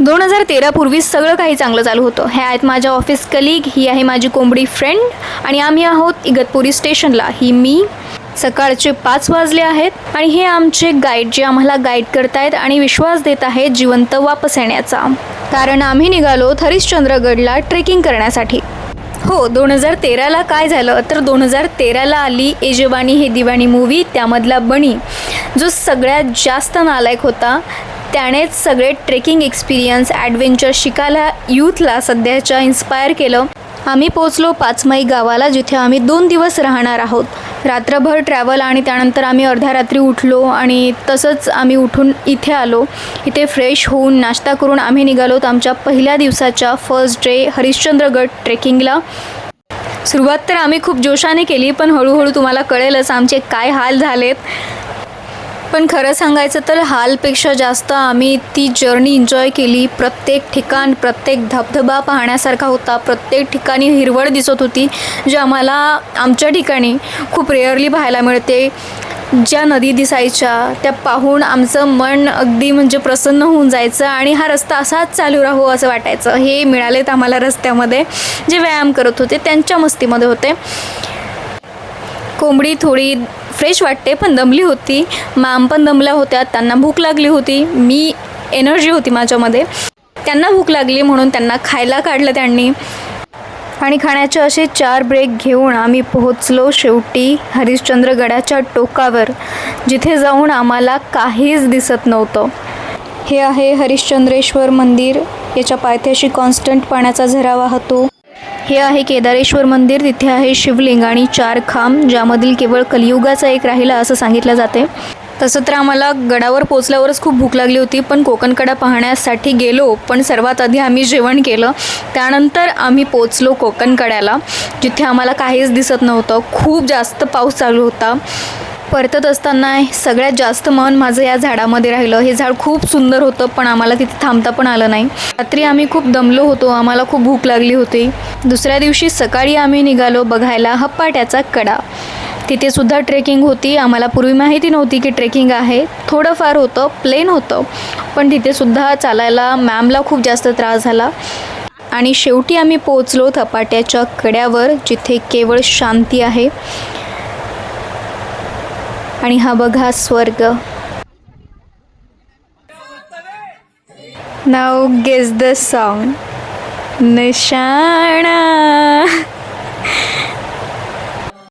2013 पूर्वी सगळं काही चांगलं चालू होतं. हे आहेत माझ्या ऑफिस कलीग, ही आहे माझी कोंबडी फ्रेंड आणि आम्ही आहोत इगतपुरी स्टेशनला. ही मी. सकाळचे 5 वाजले आहेत आणि हे आमचे गाईड जे आम्हाला गाईड करतायत आणि विश्वास देत आहेत जिवंत वापस येण्याचा. कारण आम्ही निघालो हरिश्चंद्रगडला ट्रेकिंग करण्यासाठी. हो, 2013ला काय झालं तर 2013ला आली ए जवानी हे दिवाणी मूवी. त्यामधला बनी जो सगळ्यात जास्त नालायक होता त्यानेच सगळे ट्रेकिंग एक्सपिरियन्स ॲडव्हेंचर शिकायला यूथला सध्याच्या इन्स्पायर केलं. आम्ही पोचलो 5 मई गावाला, जिथे आम्ही 2 दिवस राहणार आहोत. रात्रभर ट्रॅव्हल आणि त्यानंतर आम्ही अर्ध्या रात्री उठलो आणि तसंच आम्ही उठून इथे आलो. इथे फ्रेश होऊन नाश्ता करून आम्ही निघालोत आमच्या पहिल्या दिवसाच्या फर्स्ट डे हरिश्चंद्रगड ट्रेकिंगला. सुरुवात तर आम्ही खूप जोशाने केली, पण हळूहळू तुम्हाला कळेलच आमचे काय हाल झालेत. पण खरं सांगायचं तर हालपेक्षा जास्त आम्ही ती जर्नी एन्जॉय केली. प्रत्येक ठिकाण, प्रत्येक धबधबा पाहण्यासारखा होता. प्रत्येक ठिकाणी हिरवळ दिसत होती, जे आम्हाला आमच्या ठिकाणी खूप रेअरली पाहायला मिळते. ज्या नदी दिसायच्या त्या पाहून आमचं मन अगदी म्हणजे प्रसन्न होऊन जायचं आणि हा रस्ता असाच चालू राहू असं वाटायचं. हे मिळालेत आम्हाला रस्त्यामध्ये जे व्यायाम करत होते त्यांच्या मस्तीमध्ये होते. कोंबडी थोडी फ्रेश वाटते पण दमली होती. मॅम पण दमल्या होत्या, त्यांना भूक लागली होती. मी एनर्जी होती माझ्यामध्ये, त्यांना भूक लागली म्हणून त्यांना खायला काढलं त्यांनी. आणि खाण्याचे असे 4 ब्रेक घेऊन आम्ही पोहोचलो शेवटी हरिश्चंद्रगडाच्या टोकावर, जिथे जाऊन आम्हाला काहीच दिसत नव्हतं. हे आहे हरिश्चंद्रेश्वर मंदिर. याच्या पायथ्याशी कॉन्स्टंट पाण्याचा झरा वाहतो. हे आहे केदारेश्वर मंदिर. तिथे आहे शिवलिंग आणि 4 खांब, ज्यामधील केवळ कलियुगाचा एक राहिला असं सांगितलं जाते. तसं तर आम्हाला गडावर पोचल्यावरच खूप भूक लागली होती, पण कोकणकडा पाहण्यासाठी गेलो. पण सर्वात आधी आम्ही जेवण केलं. त्यानंतर आम्ही पोचलो कोकणकड्याला, जिथे आम्हाला काहीच दिसत नव्हतं. खूप जास्त पाऊस चालू होता. परतत असताना सगळ्यात जास्त मन माझं या झाडामध्ये राहिलं. हे झाड खूप सुंदर होतं, पण आम्हाला तिथे थांबता पण आलं नाही. रात्री आम्ही खूप दमलो होतो, आम्हाला खूप भूक लागली होती. दुसऱ्या दिवशी सकाळी आम्ही निघालो बघायला हप्पाट्याचा कडा. तिथे सुद्धा ट्रेकिंग होती. आम्हाला पूर्वी माहिती नव्हती की ट्रेकिंग आहे. थोडंफार होतं, प्लेन होतं, पण तिथे सुद्धा चालायला मॅमला खूप जास्त त्रास झाला. आणि शेवटी आम्ही पोहोचलो हप्पाट्याच्या कड्यावर, जिथे केवळ शांती आहे. आणि हा बघा स्वर्ग. Now guess the song. निशाणा.